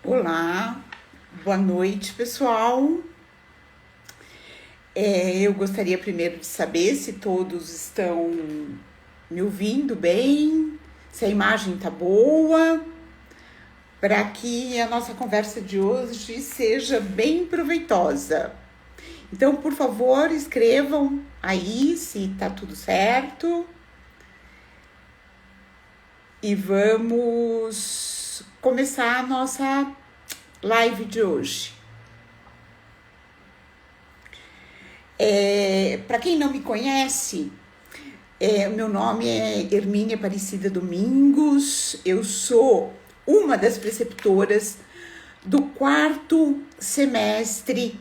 Olá, boa noite, pessoal. Eu gostaria primeiro de saber se todos estão me ouvindo bem, se a imagem tá boa, para que a nossa conversa de hoje seja bem proveitosa. Então, por favor, escrevam aí se tá tudo certo e vamos começar a nossa live de hoje. Para quem não me conhece, meu nome é Hermínia Aparecida Domingos, eu sou uma das preceptoras do quarto semestre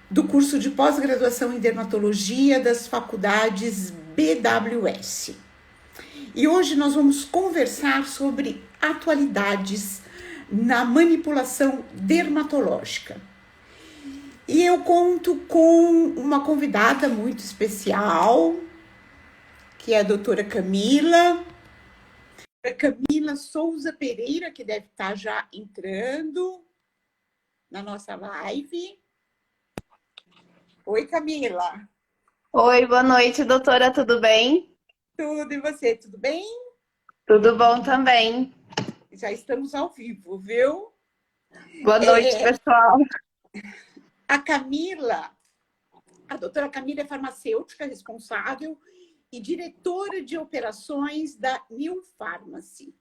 do curso de pós-graduação em dermatologia das faculdades BWS. E hoje nós vamos conversar sobre atualidades na manipulação dermatológica. E eu conto com uma convidada muito especial, que é a doutora Camila Souza Pereira, que deve estar já entrando na nossa live. Oi, Camila. Oi, boa noite, doutora, tudo bem? Tudo e você, tudo bem? Tudo bom também. Já estamos ao vivo, viu? Boa noite, É, pessoal. a Camila, a doutora Camila é farmacêutica responsável e diretora de operações da New Pharmacy.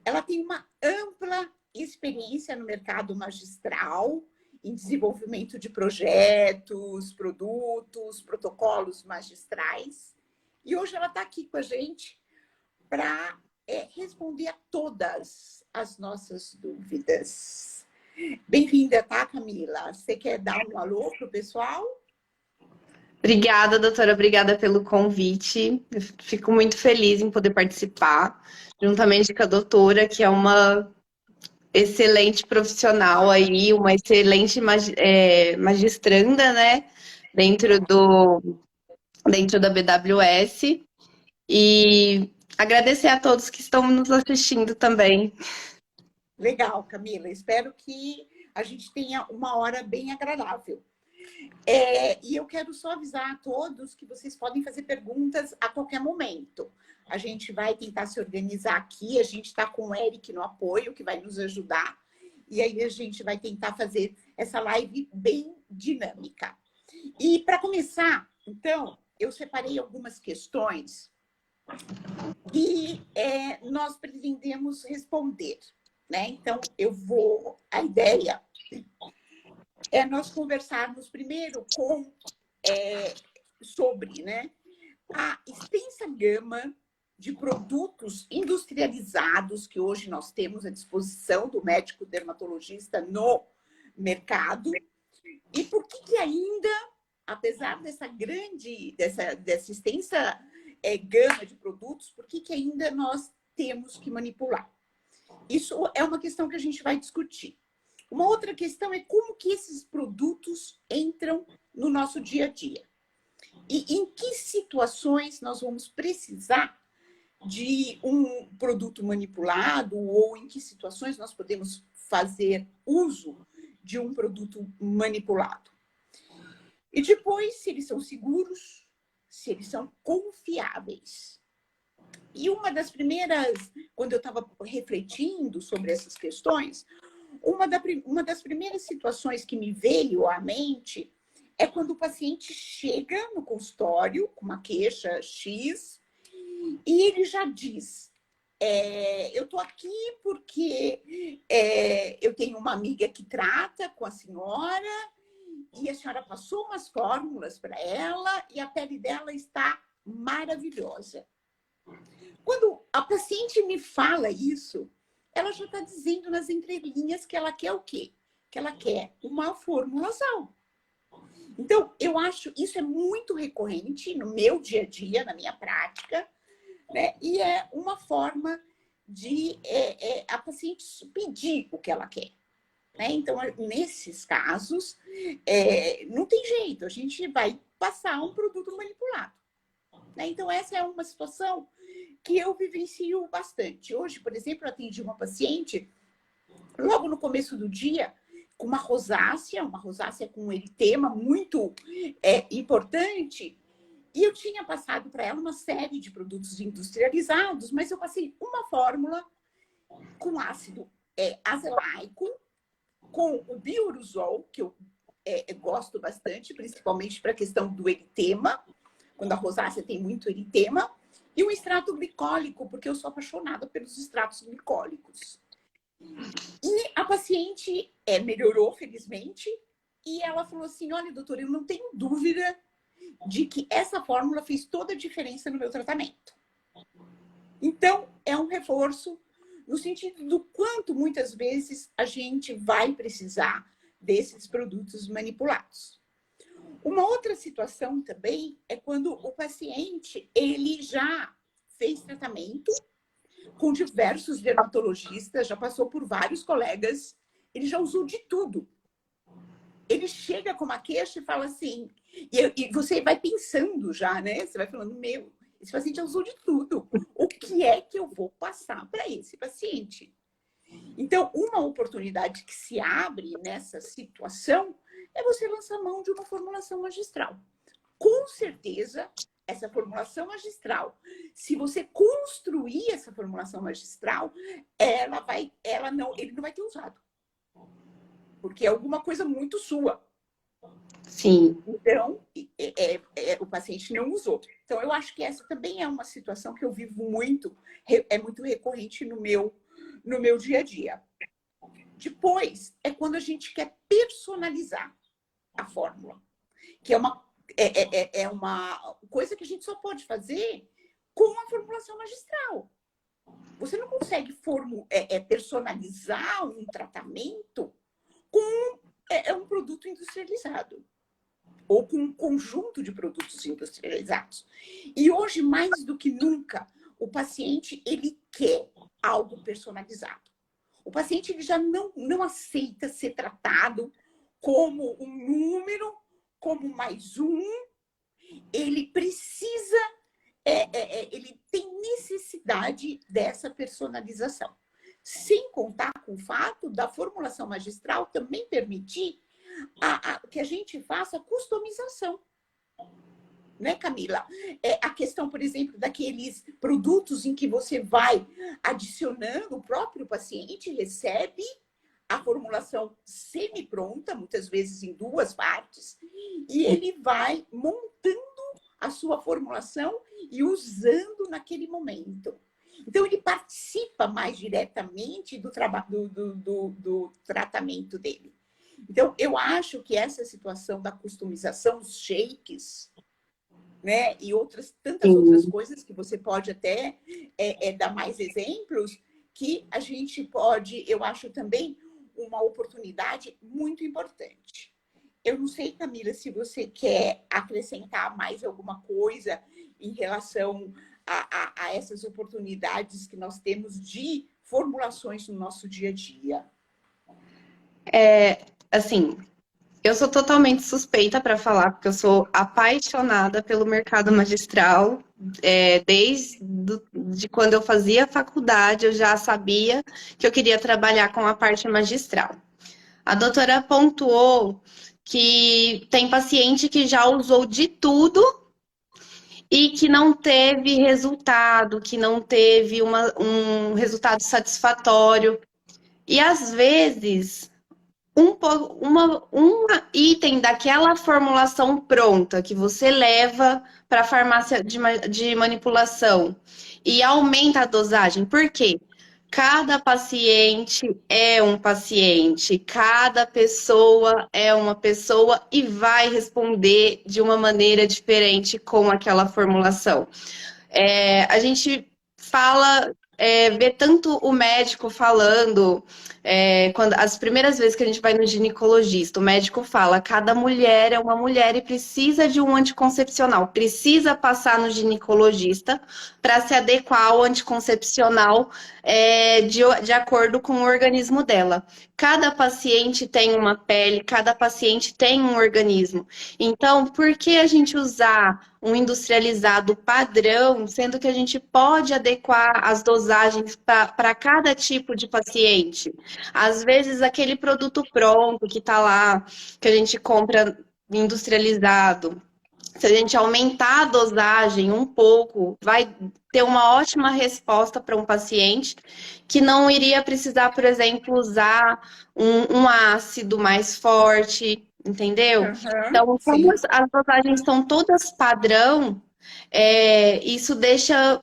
Ela tem uma ampla experiência no mercado magistral, em desenvolvimento de projetos, produtos, protocolos magistrais. E hoje ela está aqui com a gente para responder a todas as nossas dúvidas. Bem-vinda, tá, Camila? Você quer dar um alô para o pessoal? Obrigada, doutora, obrigada pelo convite. Eu fico muito feliz em poder participar, juntamente com a doutora, que é uma excelente profissional aí, uma excelente magistranda, né, dentro dentro da BWS. E agradecer a todos que estão nos assistindo também. Legal, Camila. Espero que a gente tenha uma hora bem agradável. E eu quero só avisar a todos que vocês podem fazer perguntas a qualquer momento. A gente vai tentar se organizar aqui, a gente está com o Eric no apoio, que vai nos ajudar, e aí a gente vai tentar fazer essa live bem dinâmica. E para começar, então, eu separei algumas questões que nós pretendemos responder, né? Então, a ideia é nós conversarmos primeiro sobre, né, a extensa gama de produtos industrializados que hoje nós temos à disposição do médico dermatologista no mercado e por que ainda, apesar dessa extensa gama de produtos, por que ainda nós temos que manipular? Isso é uma questão que a gente vai discutir. Uma outra questão é como que esses produtos entram no nosso dia a dia. E em que situações nós vamos precisar de um produto manipulado ou em que situações nós podemos fazer uso de um produto manipulado. E depois, se eles são seguros, se eles são confiáveis. E quando eu estava refletindo sobre essas questões, uma das primeiras situações que me veio à mente é quando o paciente chega no consultório com uma queixa X e ele já diz: eu estou aqui porque eu tenho uma amiga que trata com a senhora e a senhora passou umas fórmulas para ela e a pele dela está maravilhosa. Quando a paciente me fala isso, ela já está dizendo nas entrelinhas que ela quer o quê? Que ela quer uma formulação. Então, eu acho isso é muito recorrente no meu dia a dia, na minha prática, né? E é uma forma de a paciente pedir o que ela quer. Né? Então, nesses casos, não tem jeito, a gente vai passar um produto manipulado. Né? Então, essa é uma situação que eu vivencio bastante. Hoje, por exemplo, eu atendi uma paciente logo no começo do dia, com uma rosácea com um eritema muito importante. E eu tinha passado para ela uma série de produtos industrializados, mas eu passei uma fórmula com ácido azelaico, com o bioruzol, que eu gosto bastante, principalmente para a questão do eritema, quando a rosácea tem muito eritema, e o extrato glicólico, porque eu sou apaixonada pelos extratos glicólicos. E a paciente melhorou, felizmente, e ela falou assim, olha, doutora, eu não tenho dúvida de que essa fórmula fez toda a diferença no meu tratamento. Então, é um reforço no sentido do quanto, muitas vezes, a gente vai precisar desses produtos manipulados. Uma outra situação também é quando o paciente, ele já fez tratamento com diversos dermatologistas, já passou por vários colegas, ele já usou de tudo. Ele chega com uma queixa e fala assim, e você vai pensando já, né? Você vai falando, meu, esse paciente já usou de tudo. O que é que eu vou passar para esse paciente? Então, uma oportunidade que se abre nessa situação é você lançar mão de uma formulação magistral. Com certeza, essa formulação magistral, se você construir essa formulação magistral, ele não vai ter usado. Porque é alguma coisa muito sua. Sim. Então, o paciente não usou. Então, eu acho que essa também é uma situação que eu vivo muito, é muito recorrente no meu dia a dia. Depois, é quando a gente quer personalizar a fórmula, que é uma coisa que a gente só pode fazer com a formulação magistral. Você não consegue personalizar um tratamento com um produto industrializado ou com um conjunto de produtos industrializados. E hoje, mais do que nunca, o paciente ele quer algo personalizado. O paciente ele já não aceita ser tratado como um número, como mais um. Ele precisa, ele tem necessidade dessa personalização. Sem contar com o fato da formulação magistral também permitir que a gente faça customização. Né, Camila? A questão, por exemplo, daqueles produtos em que você vai adicionando, o próprio paciente recebe a formulação semi-pronta, muitas vezes em 2 partes, e ele vai montando a sua formulação e usando naquele momento. Então, ele participa mais diretamente do tratamento dele. Então, eu acho que essa situação da customização, os shakes, né, e tantas outras coisas que você pode até dar mais exemplos, que a gente pode, eu acho também uma oportunidade muito importante. Eu não sei, Camila, se você quer acrescentar mais alguma coisa em relação a essas oportunidades que nós temos de formulações no nosso dia a dia. Assim, eu sou totalmente suspeita para falar, porque eu sou apaixonada pelo mercado magistral. Desde quando eu fazia faculdade, eu já sabia que eu queria trabalhar com a parte magistral. A doutora pontuou que tem paciente que já usou de tudo e que não teve resultado, que não teve um resultado satisfatório. E às vezes um item daquela formulação pronta que você leva para a farmácia de manipulação e aumenta a dosagem. Por quê? Cada paciente é um paciente, cada pessoa é uma pessoa e vai responder de uma maneira diferente com aquela formulação. A gente fala, vê tanto o médico falando, quando as primeiras vezes que a gente vai no ginecologista, o médico fala, cada mulher é uma mulher e precisa de um anticoncepcional, precisa passar no ginecologista para se adequar ao anticoncepcional de acordo com o organismo dela. Cada paciente tem uma pele, cada paciente tem um organismo. Então, por que a gente usar um industrializado padrão, sendo que a gente pode adequar as dosagens para cada tipo de paciente? Às vezes, aquele produto pronto que está lá, que a gente compra industrializado, se a gente aumentar a dosagem um pouco, vai ter uma ótima resposta para um paciente que não iria precisar, por exemplo, usar um ácido mais forte, entendeu? Aham, Então, como sim. as dosagens são todas padrão, isso deixa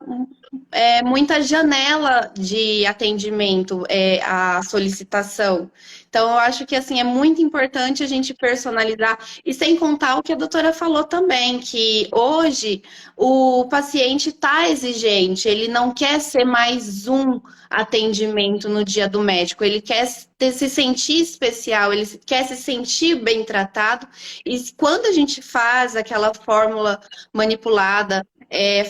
muita janela de atendimento, a solicitação. Então, eu acho que assim é muito importante a gente personalizar, e sem contar o que a doutora falou também, que hoje o paciente está exigente, ele não quer ser mais um atendimento no dia do médico, ele quer se sentir especial, ele quer se sentir bem tratado, e quando a gente faz aquela fórmula manipulada,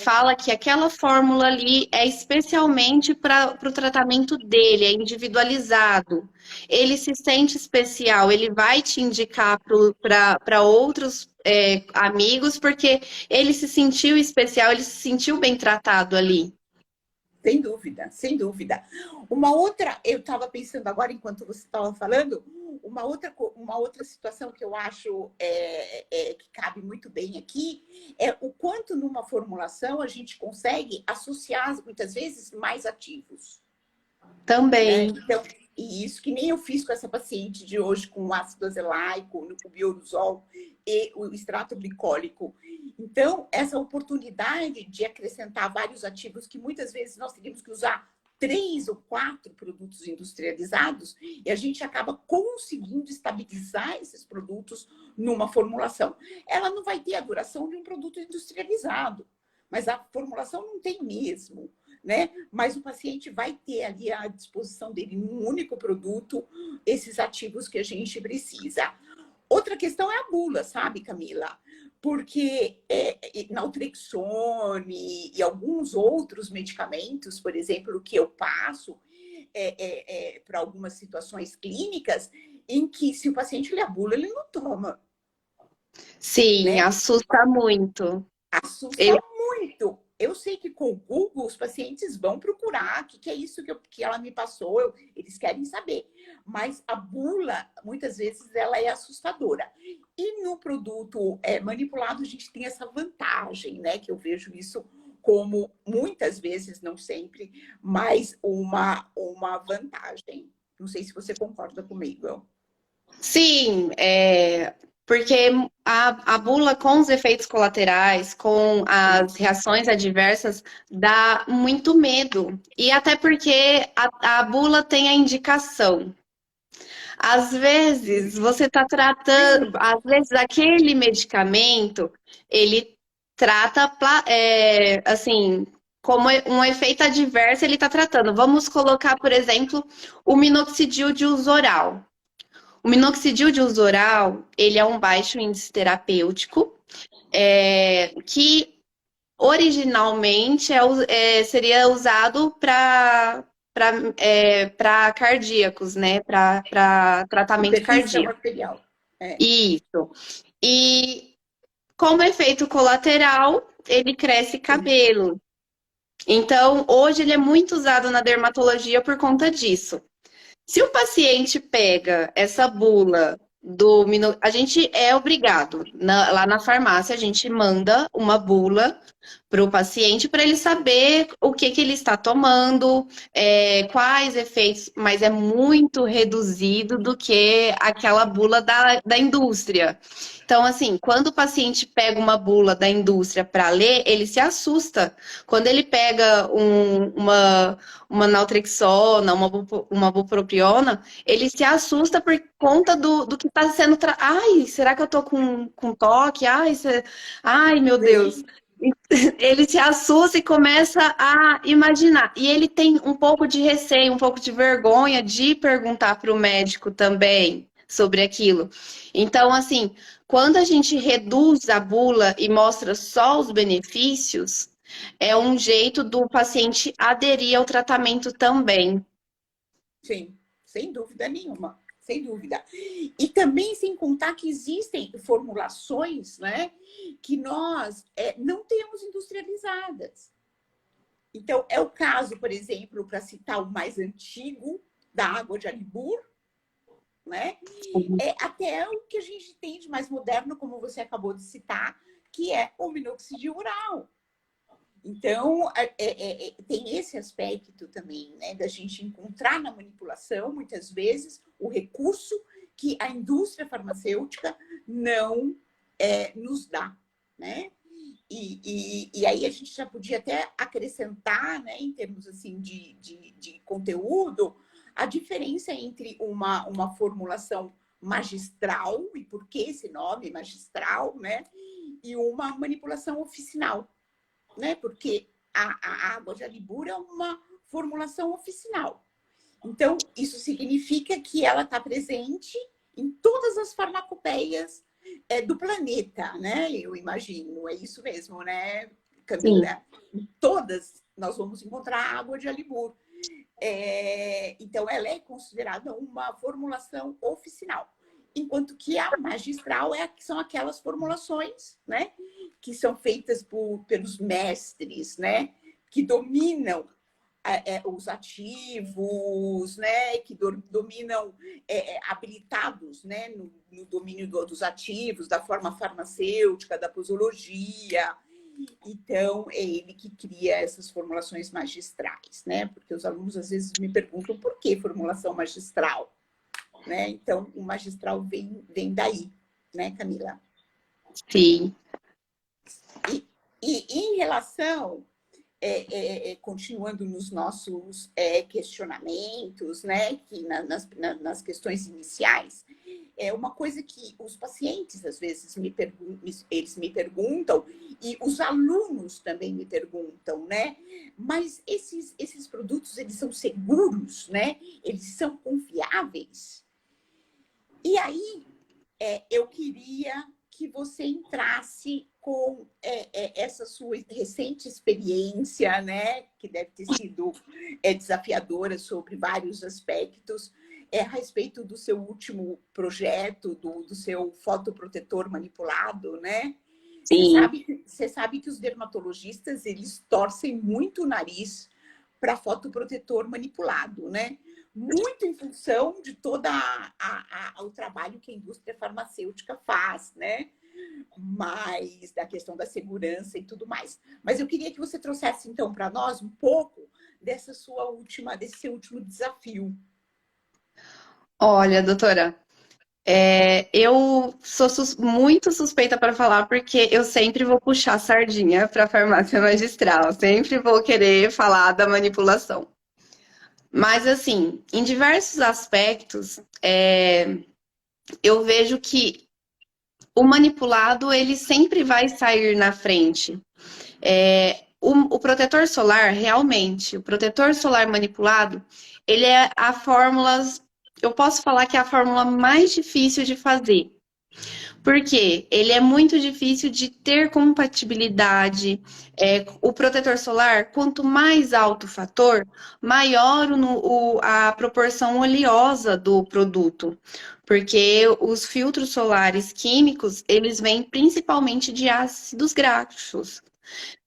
fala que aquela fórmula ali é especialmente para o tratamento dele, é individualizado. Ele se sente especial, ele vai te indicar para outros amigos, porque ele se sentiu especial, ele se sentiu bem tratado ali. Sem dúvida, sem dúvida. Uma outra, eu estava pensando agora, enquanto você estava falando, uma outra situação que eu acho que cabe muito bem aqui é o quanto numa formulação a gente consegue associar, muitas vezes, mais ativos. Né? Também. Então, e isso que nem eu fiz com essa paciente de hoje, com o ácido azelaico, o bioruzol e o extrato glicólico. Então, essa oportunidade de acrescentar vários ativos que muitas vezes nós teríamos que usar 3 ou 4 produtos industrializados e a gente acaba conseguindo estabilizar esses produtos numa formulação. Ela não vai ter a duração de um produto industrializado, mas a formulação não tem mesmo. Né? Mas o paciente vai ter ali à disposição dele, num único produto, esses ativos que a gente precisa. Outra questão é a bula, sabe, Camila? Porque naltrexone e alguns outros medicamentos, por exemplo, o que eu passo para algumas situações clínicas, em que se o paciente lê a bula, ele não toma. Sim, Né? assusta muito. Assusta muito. Eu sei que com o Google os pacientes vão procurar o que é isso que ela me passou, eles querem saber. Mas a bula, muitas vezes, ela é assustadora. E no produto manipulado, a gente tem essa vantagem, né? Que eu vejo isso como, muitas vezes, não sempre, mas uma vantagem. Não sei se você concorda comigo. Sim, porque a bula com os efeitos colaterais, com as reações adversas, dá muito medo. E até porque a bula tem a indicação. Às vezes você está tratando, às vezes aquele medicamento, ele trata assim, como um efeito adverso, ele está tratando. Vamos colocar, por exemplo, o minoxidil de uso oral. O minoxidil de uso oral, ele é um baixo índice terapêutico, que originalmente seria usado para cardíacos, né? Para tratamento Hipertensão cardíaco. arterial. Isso. E como efeito colateral, ele cresce Sim. cabelo. Então, hoje ele é muito usado na dermatologia por conta disso. Se o paciente pega essa bula a gente é obrigado, lá na farmácia, a gente manda uma bula para o paciente para ele saber o que ele está tomando, quais efeitos, mas é muito reduzido do que aquela bula da indústria. Então, assim, quando o paciente pega uma bula da indústria para ler, ele se assusta. Quando ele pega uma naltrexona, uma bupropiona, ele se assusta por conta do que está sendo. Ai, será que eu tô com toque? Ai, meu Deus. Sim. Ele se assusta e começa a imaginar. E ele tem um pouco de receio, um pouco de vergonha de perguntar para o médico também sobre aquilo. Então, assim, quando a gente reduz a bula e mostra só os benefícios, é um jeito do paciente aderir ao tratamento também. Sim, sem dúvida nenhuma, sem dúvida. E também sem contar que existem formulações, né, que nós não temos industrializadas. Então, é o caso, por exemplo, para citar o mais antigo, da água de Alibur, né? Até o que a gente tem de mais moderno, como você acabou de citar, que é o minoxidil oral. Então, tem esse aspecto também, né, da gente encontrar na manipulação, muitas vezes, o recurso que a indústria farmacêutica não nos dá, né? E aí a gente já podia até acrescentar, né, em termos assim, de conteúdo, a diferença entre uma formulação magistral, e por que esse nome magistral, né? E uma manipulação oficinal, né? Porque a água de Alibur é uma formulação oficinal. Então, isso significa que ela está presente em todas as farmacopeias do planeta, né? Eu imagino, é isso mesmo, né, Camila? Sim. Em todas nós vamos encontrar água de Alibur. Então, ela é considerada uma formulação oficinal. Enquanto que a magistral são aquelas formulações, né, que são feitas pelos mestres, né, que dominam os ativos, né, que dominam habilitados, né, no domínio dos ativos, da forma farmacêutica, da posologia. Então, é ele que cria essas formulações magistrais, né? Porque os alunos às vezes me perguntam por que formulação magistral, né? Então, o magistral vem daí, né, Camila? Sim. E em relação, continuando nos nossos questionamentos, né, que nas questões iniciais, é uma coisa que os pacientes às vezes eles me perguntam, e os alunos também me perguntam, né? Mas esses produtos, eles são seguros, né? Eles são confiáveis? E aí, eu queria que você entrasse com essa sua recente experiência, né, que deve ter sido desafiadora sobre vários aspectos, a respeito do seu último projeto, do seu fotoprotetor manipulado, né? Sim. Você sabe que os dermatologistas, eles torcem muito o nariz para fotoprotetor manipulado, né? Muito em função de todo o trabalho que a indústria farmacêutica faz, né? Mas da questão da segurança e tudo mais. Mas eu queria que você trouxesse, então, para nós um pouco desse seu último desafio. Olha, doutora, eu sou muito suspeita para falar, porque eu sempre vou puxar a sardinha para a farmácia magistral, sempre vou querer falar da manipulação. Mas, assim, em diversos aspectos, eu vejo que o manipulado, ele sempre vai sair na frente. O protetor solar, realmente, o protetor solar manipulado, ele é a fórmula, eu posso falar que é a fórmula mais difícil de fazer. Porque ele é muito difícil de ter compatibilidade. O protetor solar, quanto mais alto o fator, maior a proporção oleosa do produto. Porque os filtros solares químicos, eles vêm principalmente de ácidos graxos.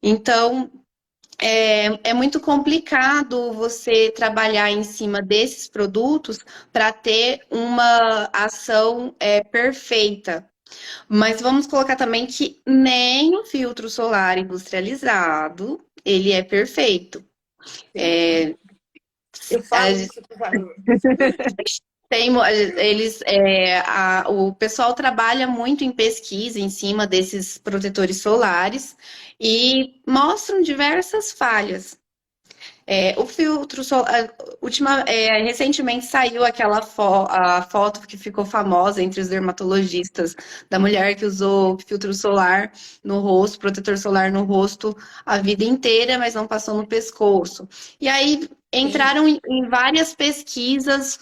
Então, é muito complicado você trabalhar em cima desses produtos para ter uma ação perfeita. Mas vamos colocar também que nem o filtro solar industrializado, ele é perfeito. Eu falo isso com o valor. O pessoal trabalha muito em pesquisa em cima desses protetores solares e mostram diversas falhas. O filtro solar, recentemente saiu aquela a foto que ficou famosa entre os dermatologistas da mulher que usou filtro solar no rosto, protetor solar no rosto a vida inteira, mas não passou no pescoço. E aí entraram em várias pesquisas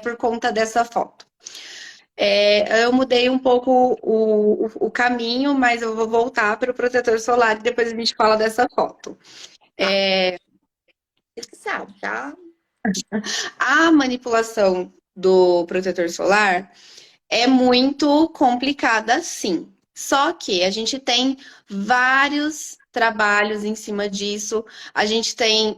por conta dessa foto. Eu mudei um pouco o caminho, mas eu vou voltar para o protetor solar e depois a gente fala dessa foto. Você que sabe, tá? A manipulação do protetor solar é muito complicada, sim. Só que a gente tem vários trabalhos em cima disso. A gente tem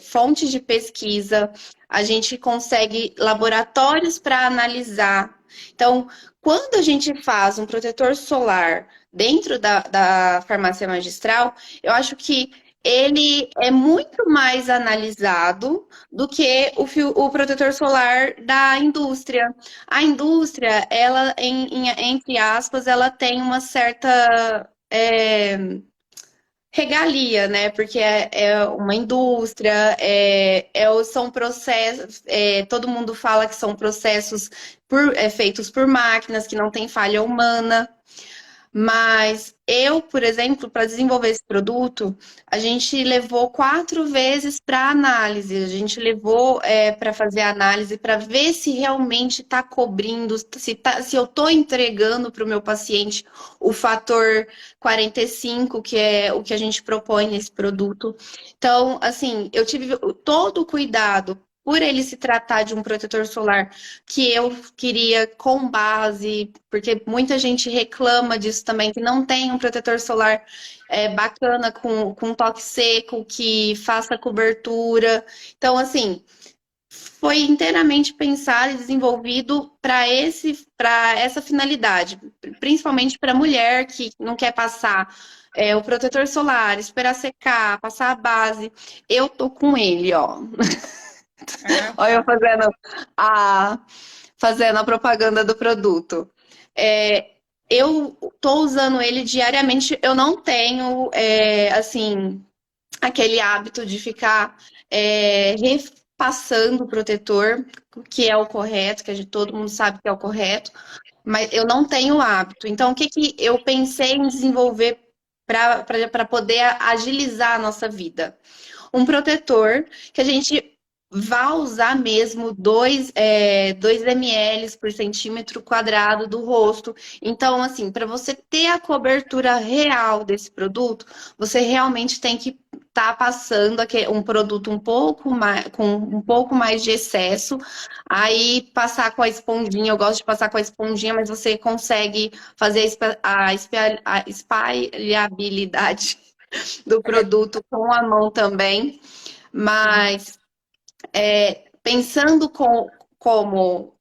fontes de pesquisa, a gente consegue laboratórios para analisar. Então, quando a gente faz um protetor solar dentro da farmácia magistral, eu acho que ele é muito mais analisado do que o protetor solar da indústria. A indústria, ela, entre aspas, ela tem uma certa regalia, né? Porque é uma indústria, são processos, todo mundo fala que são processos feitos por máquinas, que não tem falha humana. Mas eu, por exemplo, para desenvolver esse produto, a gente levou 4 vezes para análise. A gente levou para fazer a análise para ver se realmente está cobrindo, se eu estou entregando para o meu paciente o fator 45, que é o que a gente propõe nesse produto. Então, assim, eu tive todo o cuidado por ele se tratar de um protetor solar que eu queria com base, porque muita gente reclama disso também, que não tem um protetor solar bacana com toque seco, que faça cobertura. Então, assim, foi inteiramente pensado e desenvolvido para essa finalidade, principalmente para a mulher que não quer passar o protetor solar, esperar secar, passar a base. Eu tô com ele, ó. Ah, Olha eu tá. fazendo a propaganda do produto. Eu tô usando ele diariamente. Eu não tenho, assim, aquele hábito de ficar repassando o protetor, que é o correto, que todo mundo sabe que é o correto, mas eu não tenho hábito. Então, o que que eu pensei em desenvolver para poder agilizar a nossa vida? Um protetor que a gente vai usar mesmo 2 ml por centímetro quadrado do rosto. Então, assim, para você ter a cobertura real desse produto, você realmente tem que estar passando um produto com um pouco mais de excesso. Aí, passar com a esponjinha, eu gosto de passar com a esponjinha, mas você consegue fazer a espalhabilidade do produto com a mão também. Mas pensando como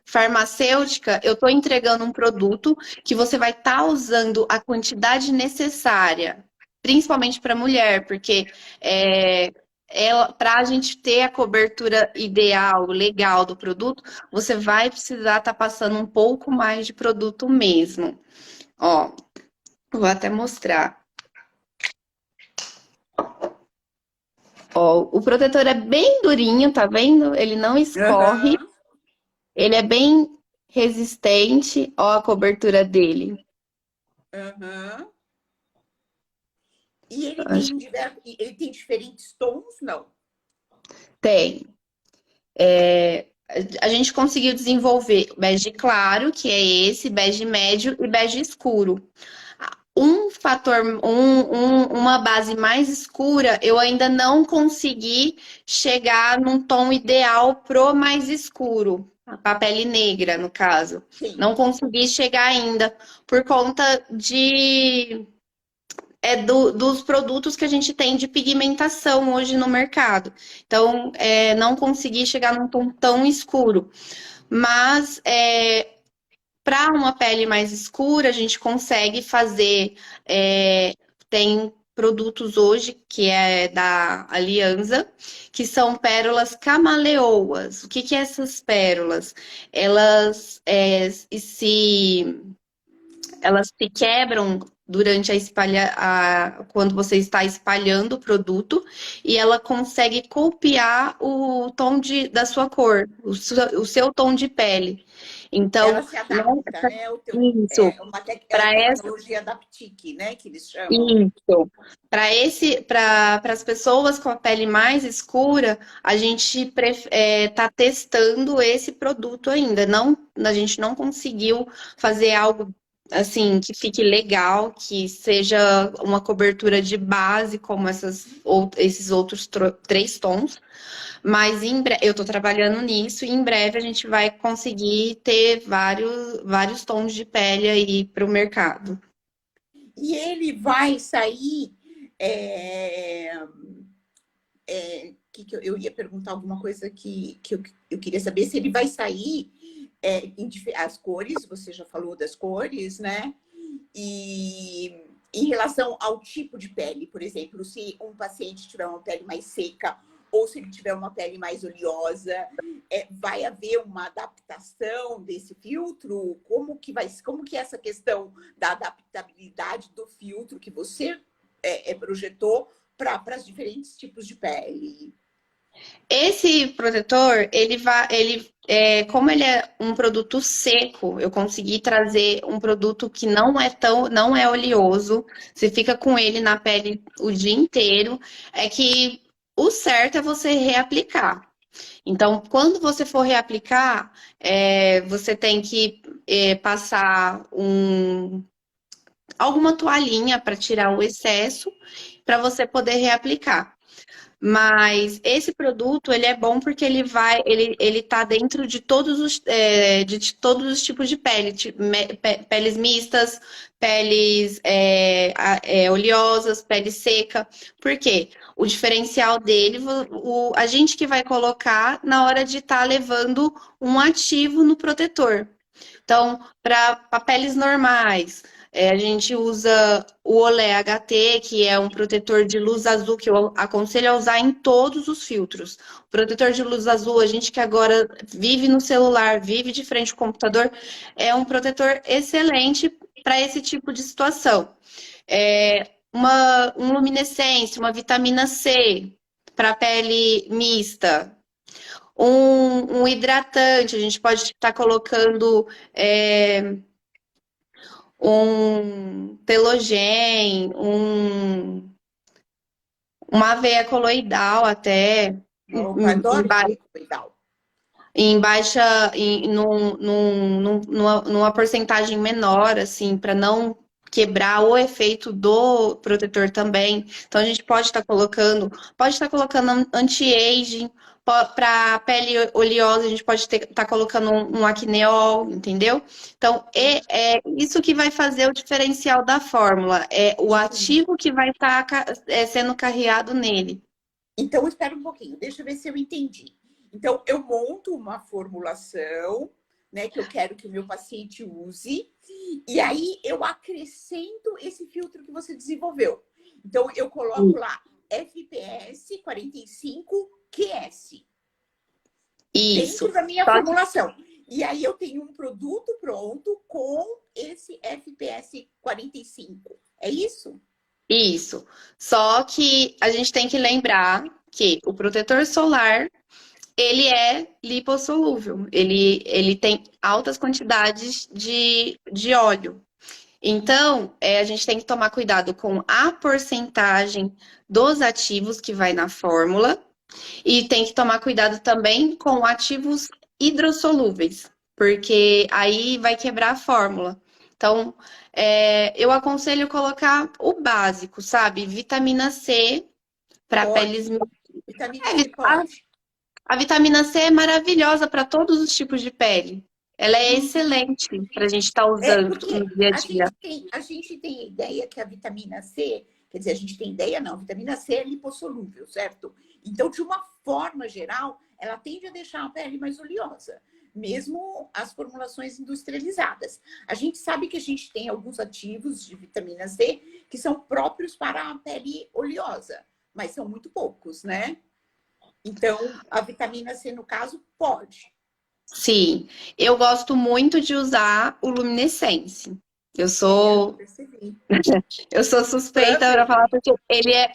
farmacêutica, eu estou entregando um produto que você vai estar usando a quantidade necessária, principalmente para mulher, porque para a gente ter a cobertura ideal, legal do produto, você vai precisar estar passando um pouco mais de produto mesmo. Ó, vou até mostrar. Ó, o protetor é bem durinho, tá vendo? Ele não escorre. Aham, Ele é bem resistente. Ó a cobertura dele. aham. E Acho que ele tem diferentes tons? Não. tem. A gente conseguiu desenvolver bege claro, que é esse, bege médio e bege escuro. Uma base mais escura, eu ainda não consegui chegar num tom ideal pro mais escuro, a pele negra, no caso. Sim. Não consegui chegar ainda por conta dos produtos que a gente tem de pigmentação hoje no mercado. Então, não consegui chegar num tom tão escuro. Mas para uma pele mais escura, a gente consegue fazer. Tem produtos hoje que é da Alianza, que são pérolas camaleoas. O que que é essas pérolas? Elas se quebram durante quando você está espalhando o produto e ela consegue copiar o tom da sua cor, o seu tom de pele. Ela Então, se adapta, né? isso, É a para tecnologia da Ptic, né? Que eles chamam. isso. Para as pessoas com a pele mais escura, a gente está testando esse produto ainda. Não, a gente não conseguiu fazer algo assim que fique legal, que seja uma cobertura de base como esses outros 3 tons. Mas eu estou trabalhando nisso e em breve a gente vai conseguir ter vários tons de pele aí para o mercado. E ele vai sair. Eu ia perguntar alguma coisa que eu queria saber se ele vai sair as cores, você já falou das cores, né? E em relação ao tipo de pele, por exemplo, se um paciente tiver uma pele mais seca ou se ele tiver uma pele mais oleosa, vai haver uma adaptação desse filtro? Como que é essa questão da adaptabilidade do filtro que você projetou para os diferentes tipos de pele? Esse protetor, como ele é um produto seco, eu consegui trazer um produto que não é oleoso. Você fica com ele na pele o dia inteiro. É que o certo é você reaplicar. Então, quando você for reaplicar, você tem que passar alguma toalhinha para tirar o excesso, para você poder reaplicar. Mas esse produto, ele é bom porque ele tá dentro de de todos os tipos de pele, peles mistas, peles oleosas, pele seca. Por quê? O diferencial dele, a gente que vai colocar na hora de estar levando um ativo no protetor. Então, para peles normais, a gente usa o Olé HT, que é um protetor de luz azul, que eu aconselho a usar em todos os filtros. O protetor de luz azul, a gente que agora vive no celular, vive de frente ao computador, é um protetor excelente para esse tipo de situação. Um luminescência, uma vitamina C para pele mista. Um hidratante, a gente pode estar colocando um telogem, uma aveia coloidal até, Eu em, adoro ba- ver cuidado. em baixa, numa porcentagem menor, assim, para não quebrar o efeito do protetor também. Então a gente pode estar colocando anti-aging. Para pele oleosa, a gente pode estar colocando um acneol, entendeu? Então, é isso que vai fazer o diferencial da fórmula. É o ativo que vai estar sendo carreado nele. Então, espera um pouquinho, deixa eu ver se eu entendi. Então, eu monto uma formulação, né, que eu quero que o meu paciente use, e aí eu acrescento esse filtro que você desenvolveu. Então, eu coloco lá FPS 45QS Isso. dentro da minha Só que formulação. E aí eu tenho um produto pronto com esse FPS 45. É isso? Isso. Só que a gente tem que lembrar que o protetor solar, ele é lipossolúvel. Ele tem altas quantidades de óleo. Então, a gente tem que tomar cuidado com a porcentagem dos ativos que vai na fórmula e tem que tomar cuidado também com ativos hidrossolúveis, porque aí vai quebrar a fórmula. Então, eu aconselho colocar o básico, sabe? Vitamina C para Pode. peles. Vitamina C pode. A vitamina C é maravilhosa para todos os tipos de pele. Ela é excelente para a gente estar usando no Porque dia a dia. a gente tem a ideia que a vitamina C, quer dizer, a gente tem ideia não, a vitamina C é lipossolúvel, certo? Então, de uma forma geral, ela tende a deixar a pele mais oleosa, mesmo as formulações industrializadas. A gente sabe que a gente tem alguns ativos de vitamina C que são próprios para a pele oleosa, mas são muito poucos, né? Então, a vitamina C, no caso, pode. Sim, eu gosto muito de usar o luminescência. Eu Eu sou, percebi. eu sou suspeita para falar porque ele é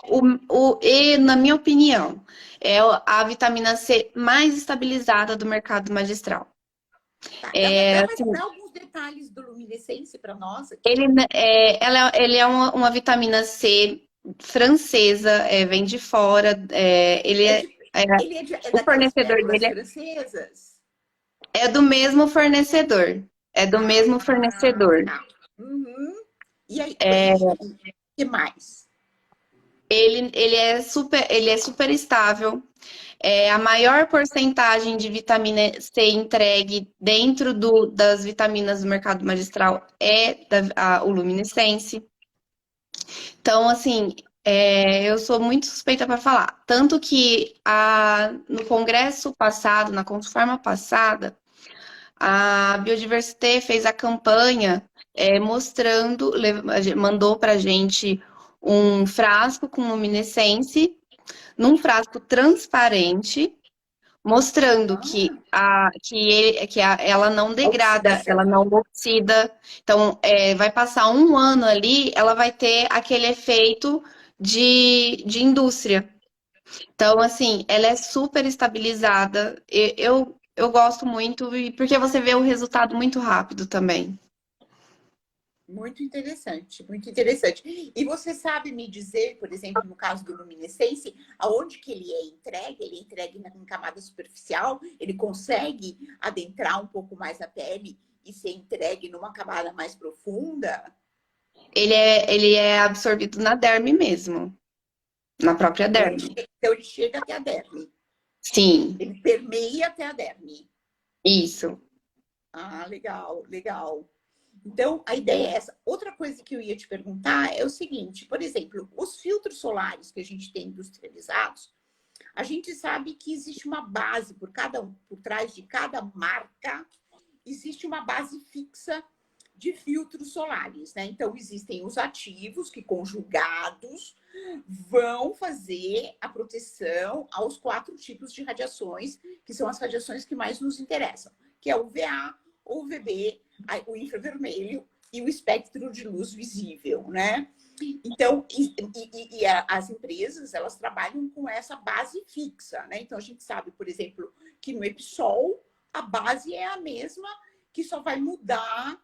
e na minha opinião, é a vitamina C mais estabilizada do mercado magistral. Tá, É, dá alguns detalhes do luminescência para nós aqui. ele é uma vitamina C francesa, vem de fora. É O daquelas fornecedor pérolas dele francesas? é do mesmo fornecedor. É do mesmo fornecedor. Tá. Uhum. E aí, É, o que mais? ele é super estável. A maior porcentagem de vitamina C entregue dentro das vitaminas do mercado magistral é o luminescência. Então, assim, eu sou muito suspeita para falar. Tanto que no congresso passado, na Conforma passada, a Biodiversité fez a campanha mostrando, mandou para a gente um frasco com luminescência, num frasco transparente, mostrando Ah, ela não a degrada, ela oxidação. não oxida. Então, vai passar um ano ali, ela vai ter aquele efeito de indústria. Então, assim, ela é super estabilizada. Eu gosto muito, e porque você vê o resultado muito rápido também. Muito interessante, muito interessante. E você sabe me dizer, por exemplo, no caso do luminescência, aonde que ele é entregue? Ele é entregue em camada superficial? Ele consegue adentrar um pouco mais a pele e ser entregue numa camada mais profunda? Ele é absorvido na derme mesmo, na própria Então derme. então ele chega até a derme. Sim, Ele permeia até a derme. isso. Ah, legal, legal. Então, a ideia é essa. Outra coisa que eu ia te perguntar é o seguinte: por exemplo, os filtros solares que a gente tem industrializados, a gente sabe que existe uma base por trás de cada marca, existe uma base fixa de filtros solares, né? Então, existem os ativos que, conjugados, vão fazer a proteção aos 4 tipos de radiações, que são as radiações que mais nos interessam, que é o UVA, o UVB, o infravermelho e o espectro de luz visível, né? Então, as empresas, elas trabalham com essa base fixa, né? Então, a gente sabe, por exemplo, que no Epsol, a base é a mesma, que só vai mudar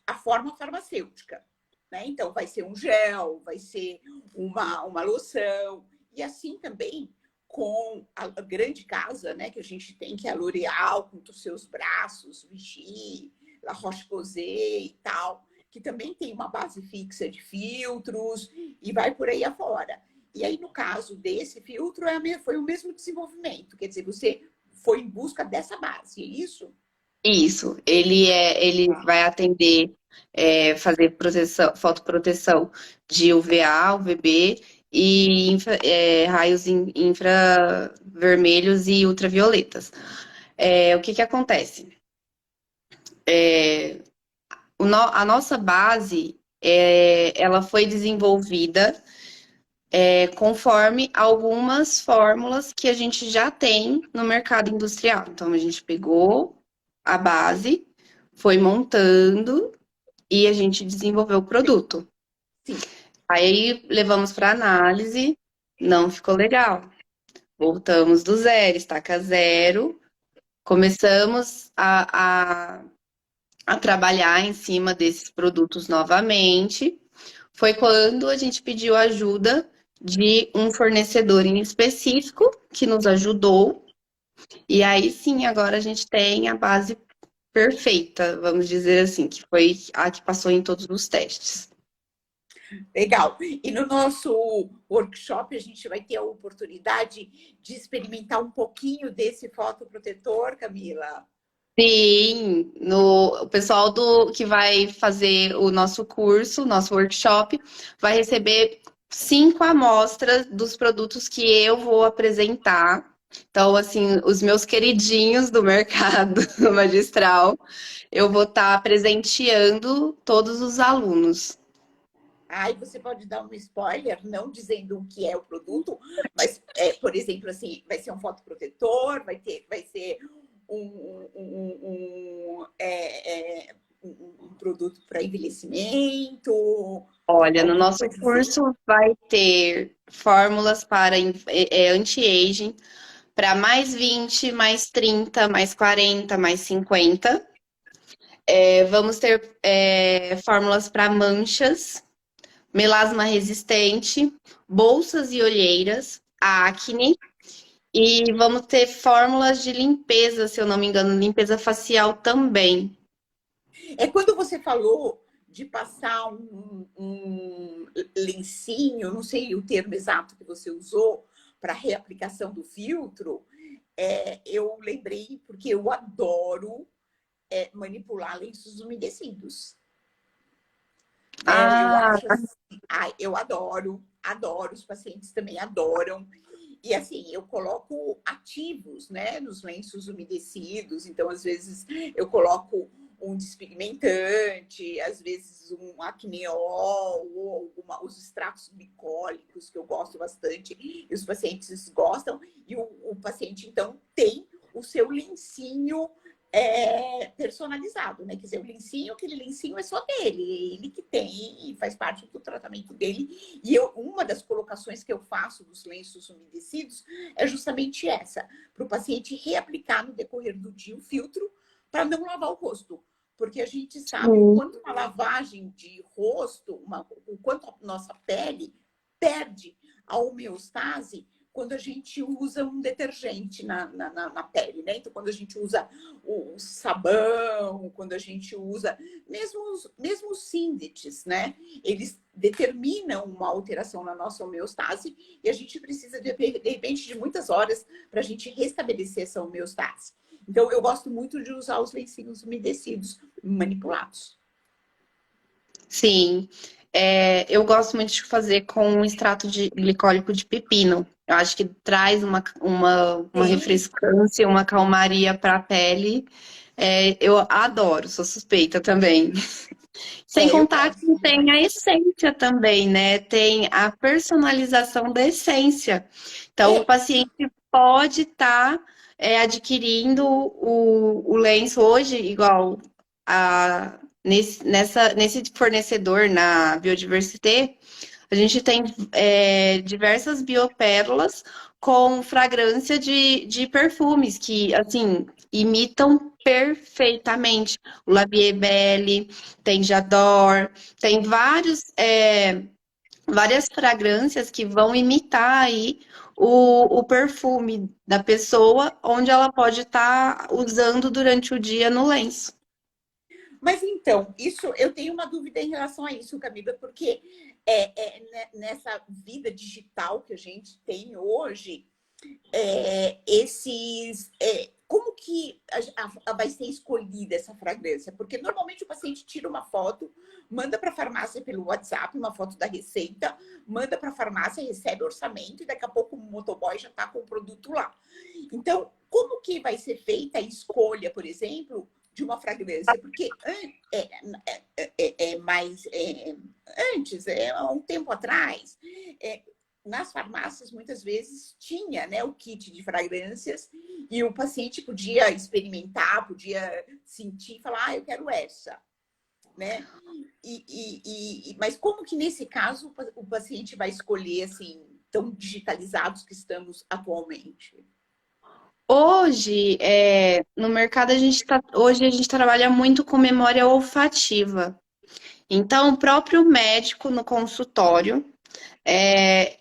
a forma farmacêutica, né? Então, vai ser um gel, vai ser uma loção, e assim também com a grande casa, né, que a gente tem, que é a L'Oréal, com os seus braços, Vichy, La Roche-Posay e tal, que também tem uma base fixa de filtros e vai por aí afora. E aí, no caso desse filtro, foi o mesmo desenvolvimento, quer dizer, você foi em busca dessa base, é isso? Isso. Ele vai atender, fazer proteção, fotoproteção de UVA, UVB e raios infravermelhos e ultravioletas. O que que acontece? A nossa base, ela foi desenvolvida conforme algumas fórmulas que a gente já tem no mercado industrial. Então, a gente pegou a base, foi montando e a gente desenvolveu o produto. Sim. Aí levamos para análise, não ficou legal. Voltamos do zero, estaca zero, começamos a trabalhar em cima desses produtos novamente. Foi quando a gente pediu ajuda de um fornecedor em específico que nos ajudou. E aí sim, agora a gente tem a base perfeita, vamos dizer assim, que foi a que passou em todos os testes. Legal. E no nosso workshop a gente vai ter a oportunidade de experimentar um pouquinho desse fotoprotetor, Camila. Sim, o pessoal que vai fazer o nosso curso, nosso workshop, vai receber 5 amostras dos produtos que eu vou apresentar. Então, assim, os meus queridinhos do mercado magistral, eu vou estar presenteando todos os alunos. Aí você pode dar um spoiler, não dizendo o que é o produto, mas, por exemplo, assim, vai ser um fotoprotetor, vai ser um produto para envelhecimento, Olha, no alguma nosso coisa assim. curso vai ter fórmulas para anti-aging para mais 20, mais 30, mais 40, mais 50. Vamos ter fórmulas para manchas, melasma resistente, bolsas e olheiras, acne. E vamos ter fórmulas de limpeza, se eu não me engano, limpeza facial também. É quando você falou de passar um lencinho, não sei o termo exato que você usou, para reaplicação do filtro, eu lembrei, porque eu adoro manipular lenços umedecidos. Eu Ah, acho assim, ai, eu adoro, os pacientes também adoram. E assim, eu coloco ativos, né, nos lenços umedecidos. Então, às vezes, eu coloco um despigmentante, às vezes um acneol, ou os extratos glicólicos, que eu gosto bastante, e os pacientes gostam. E o paciente, então, tem o seu lencinho personalizado, né? Quer dizer, o lencinho, aquele lencinho é só dele, ele que tem e faz parte do tratamento dele. E uma das colocações que eu faço dos lenços umedecidos é justamente essa, para o paciente reaplicar no decorrer do dia o filtro para não lavar o rosto. Porque a gente sabe o sim. quanto uma lavagem de rosto, o quanto a nossa pele perde a homeostase quando a gente usa um detergente na pele, né? Então, quando a gente usa o sabão, quando a gente usa mesmo os síndites, né? Eles determinam uma alteração na nossa homeostase e a gente precisa, de repente, de muitas horas para a gente restabelecer essa homeostase. Então, eu gosto muito de usar os lencinhos umedecidos manipulados. Sim, eu gosto muito de fazer com um extrato de glicólico de pepino. Eu acho que traz uma Sim, refrescância, uma calmaria para a pele. Eu adoro, sou suspeita também. Sem eu contar que gosto tem a demais. essência também, né? Tem a personalização da essência. Então, o É, paciente pode estar adquirindo o lenço hoje, igual nesse fornecedor na Biodiversité, a gente tem diversas biopérolas com fragrância de perfumes que, assim, imitam perfeitamente o Labiebelle, tem J'adore, tem várias fragrâncias que vão imitar aí o perfume da pessoa, onde ela pode estar usando durante o dia no lenço. mas então, isso eu tenho uma dúvida em relação a isso, Camila, porque nessa vida digital que a gente tem hoje, como que vai ser escolhida essa fragrância? Porque normalmente o paciente tira uma foto, manda para a farmácia pelo WhatsApp, uma foto da receita, manda para a farmácia, recebe orçamento e daqui a pouco o motoboy já está com o produto lá. Então, como que vai ser feita a escolha, por exemplo, de uma fragrância? Porque antes, há um tempo atrás, nas farmácias, muitas vezes, tinha, né, o kit de fragrâncias e o paciente podia experimentar, podia sentir, falar, eu quero essa, né? Mas como que, nesse caso, o paciente vai escolher, assim, tão digitalizados que estamos atualmente? Hoje, no mercado, hoje a gente trabalha muito com memória olfativa. Então, o próprio médico no consultório,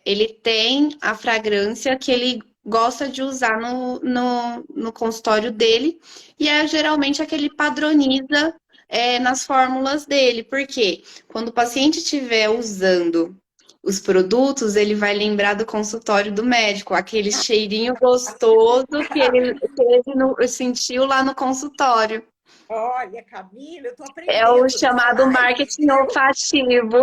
ele tem a fragrância que ele gosta de usar no consultório dele, e é geralmente a que ele padroniza, nas fórmulas dele. Porque quando o paciente estiver usando os produtos, ele vai lembrar do consultório do médico, aquele cheirinho gostoso que ele sentiu lá no consultório. Olha, Camila, eu estou É o aprendendo nessa chamado live, marketing viu? olfativo.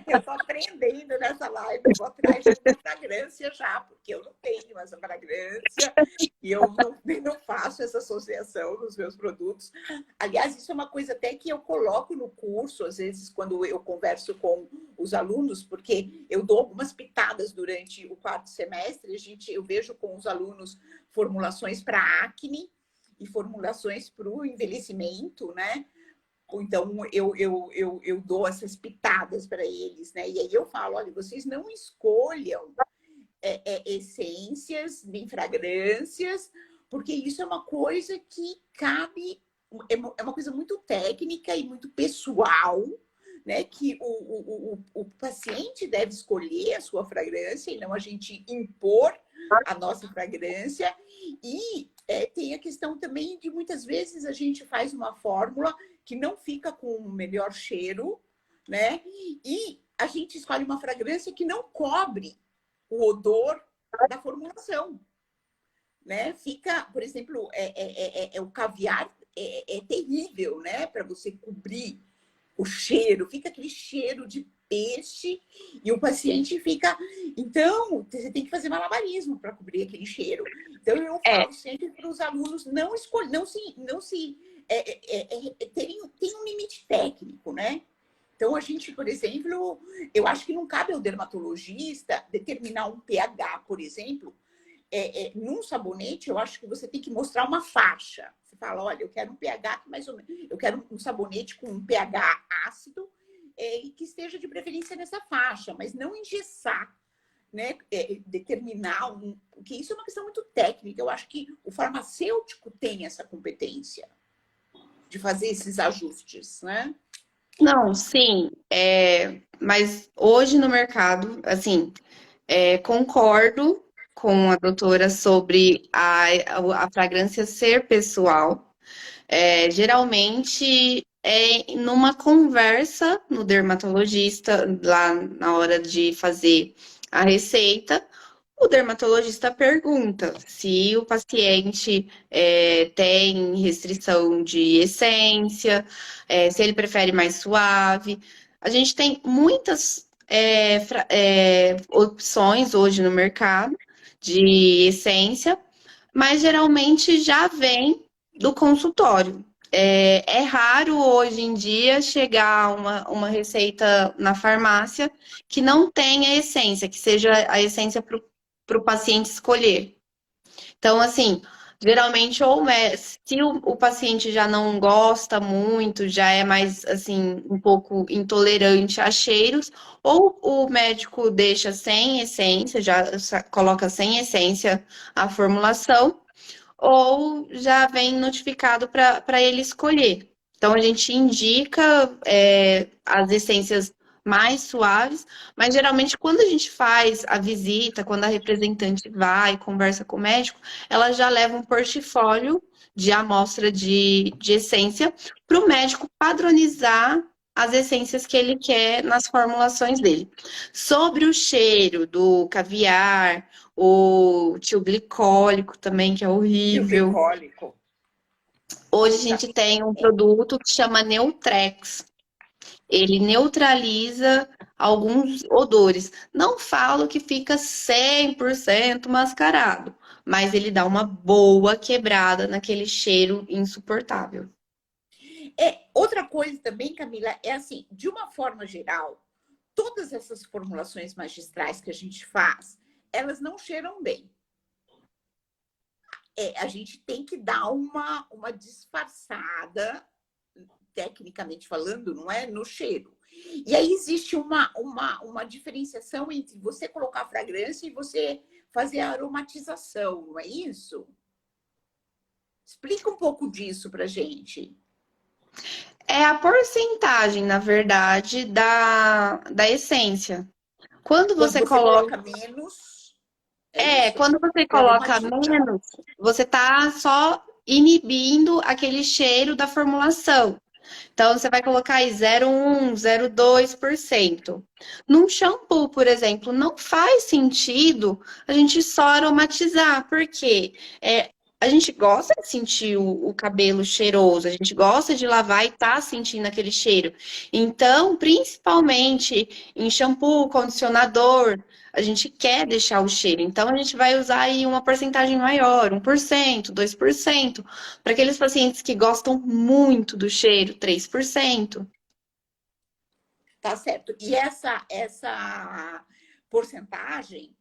Eu estou aprendendo nessa live, eu vou atrás de uma fragrância já, porque eu não tenho essa fragrância e eu não faço essa associação nos meus produtos. Aliás, isso é uma coisa até que eu coloco no curso, às vezes, quando eu converso com os alunos, porque eu dou algumas pitadas durante o quarto semestre, eu vejo com os alunos formulações para acne e formulações para o envelhecimento, né? Então, eu dou essas pitadas para eles, né? E aí eu falo, olha, vocês não escolham essências nem fragrâncias, porque isso é uma coisa que cabe, é uma coisa muito técnica e muito pessoal, né? Que o paciente deve escolher a sua fragrância e não a gente impor a nossa fragrância. E tem a questão também de muitas vezes a gente faz uma fórmula que não fica com o melhor cheiro, né? E a gente escolhe uma fragrância que não cobre o odor da formulação, né? Fica, por exemplo, o caviar é terrível, né? Para você cobrir o cheiro, fica aquele cheiro de peixe e o paciente fica. Então, você tem que fazer malabarismo para cobrir aquele cheiro. Então, eu É, falo sempre para os alunos não escolher, não se tem um limite técnico, né? Então, a gente, por exemplo, eu acho que não cabe ao dermatologista determinar um pH, por exemplo. Num sabonete, eu acho que você tem que mostrar uma faixa. Você fala, olha, eu quero um pH que mais ou menos, eu quero um sabonete com um pH ácido e que esteja de preferência nessa faixa, mas não engessar, né? Determinar porque isso é uma questão muito técnica. Eu acho que o farmacêutico tem essa competência de fazer esses ajustes, né? não, sim, mas hoje no mercado, assim, concordo com a doutora sobre a fragrância ser pessoal. Geralmente numa conversa no dermatologista, lá na hora de fazer a receita, o dermatologista pergunta se o paciente tem restrição de essência, se ele prefere mais suave. A gente tem muitas opções hoje no mercado de essência, mas geralmente já vem do consultório. É raro hoje em dia chegar uma receita na farmácia que não tenha essência, que seja a essência para o paciente escolher. Então, assim, geralmente, se o paciente já não gosta muito, já é mais, assim, um pouco intolerante a cheiros, ou o médico deixa sem essência, já coloca sem essência a formulação, ou já vem notificado para ele escolher. Então, a gente indica as essências mais suaves, mas geralmente quando a gente faz a visita, quando a representante vai e conversa com o médico, ela já leva um portfólio de amostra de essência para o médico padronizar as essências que ele quer nas formulações dele. Sobre o cheiro do caviar, o tio glicólico também, que é E o horrível. glicólico. Hoje a Tá. gente tem um produto que chama Neutrex. Ele neutraliza alguns odores. Não falo que fica 100% mascarado, mas ele dá uma boa quebrada naquele cheiro insuportável. Outra coisa também, Camila, é assim, de uma forma geral, todas essas formulações magistrais que a gente faz, elas não cheiram bem. A gente tem que dar uma disfarçada, tecnicamente falando, não é? No cheiro. E aí existe uma diferenciação entre você colocar a fragrância e você fazer a aromatização, não é isso? Explica um pouco disso pra gente. É a porcentagem, na verdade, da essência. Quando Quando você você coloca coloca menos, é isso? Quando você Você coloca aromatiza. menos, você tá só inibindo aquele cheiro da formulação. Então, você vai colocar aí 0,1, 0,2%. Num shampoo, por exemplo, não faz sentido a gente só aromatizar, porque a gente gosta de sentir o cabelo cheiroso, a gente gosta de lavar e tá sentindo aquele cheiro. Então, principalmente em shampoo, condicionador, a gente quer deixar o cheiro. Então, a gente vai usar aí uma porcentagem maior, 1%, 2%. Para aqueles pacientes que gostam muito do cheiro, 3%. Tá certo. E essa porcentagem,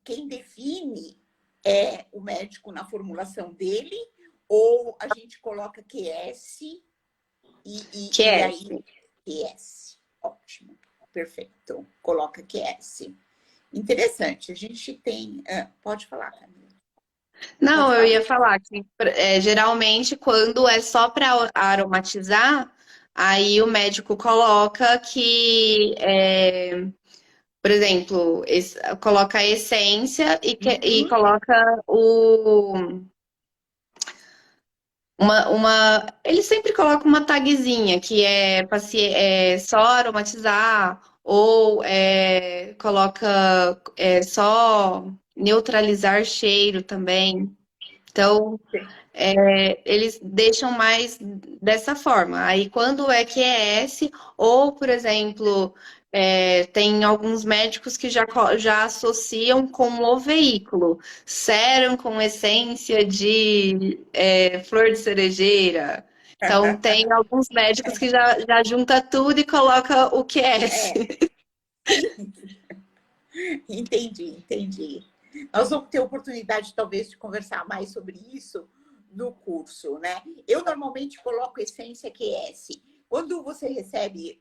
quem define é o médico na formulação dele, ou a gente coloca QS Que e é aí QS. Ótimo, perfeito. Coloca QS. Interessante. A gente tem. Pode falar, Camila. Não, Pode eu falar. ia falar que geralmente quando é só para aromatizar, aí o médico coloca que, por exemplo, coloca a essência e Uhum. coloca ele sempre coloca uma tagzinha que é só aromatizar ou coloca só neutralizar cheiro também. Então, eles deixam mais dessa forma. Aí, quando é QS, ou, por exemplo, tem alguns médicos que já associam com o veículo. Sérum com essência de flor de cerejeira. Então, tem alguns médicos que já junta tudo e coloca o QS. Entendi, entendi. Nós vamos ter oportunidade, talvez, de conversar mais sobre isso no curso, né? Eu normalmente coloco essência QS. Quando você recebe,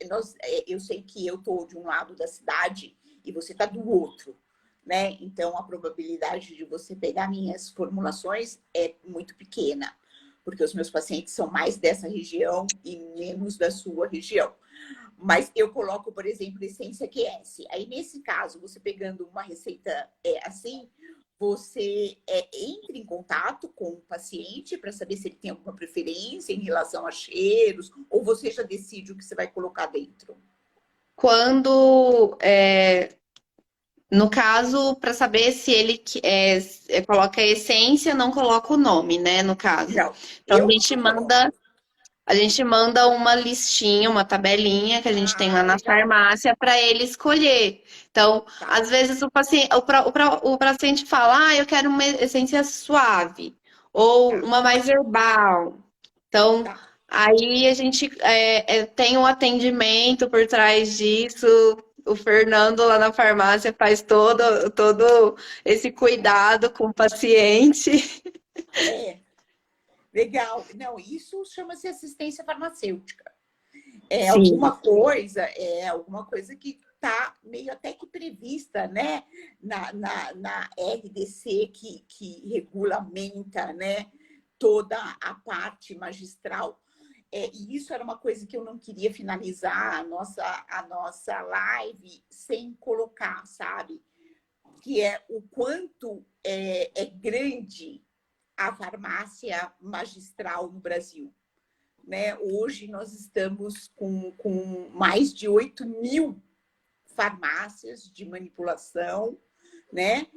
eu sei que eu estou de um lado da cidade e você está do outro, né? Então, a probabilidade de você pegar minhas formulações é muito pequena, porque os meus pacientes são mais dessa região e menos da sua região. Mas eu coloco, por exemplo, essência QS. Aí, nesse caso, você pegando uma receita assim, você entra em contato com o paciente para saber se ele tem alguma preferência em relação a cheiros, ou você já decide o que você vai colocar dentro? Quando, no caso, para saber se ele coloca a essência, não coloca o nome, né? No caso. Não, Então, eu não coloco. a gente manda uma listinha, uma tabelinha que a gente tem lá Ah, na legal. farmácia para ele escolher. Então, Tá, às vezes o paciente fala, eu quero uma essência suave ou tá, uma mais herbal. Então, tá. aí a gente tem um atendimento por trás disso. O Fernando lá na farmácia faz todo esse cuidado com o paciente. É, legal. Não, isso chama-se assistência farmacêutica. Sim, Alguma coisa que está meio até que prevista, né, na RDC que regulamenta, né, toda a parte magistral. E isso era uma coisa que eu não queria finalizar a nossa live sem colocar, sabe? Que é o quanto é grande a farmácia magistral no Brasil, né? Hoje nós estamos com mais de 8.000 farmácias de manipulação, né?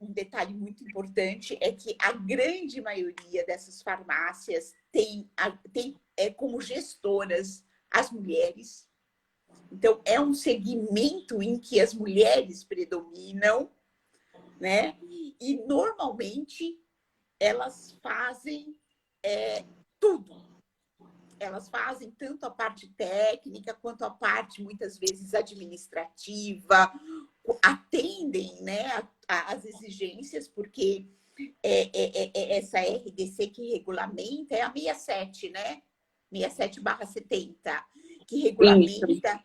Um detalhe muito importante é que a grande maioria dessas farmácias tem como gestoras as mulheres. Então, é um segmento em que as mulheres predominam, né? E normalmente elas fazem tudo. Elas fazem tanto a parte técnica quanto a parte, muitas vezes, administrativa, atendem, né, as exigências, porque essa RDC que regulamenta é a 67, né? 67/70, que isso. regulamenta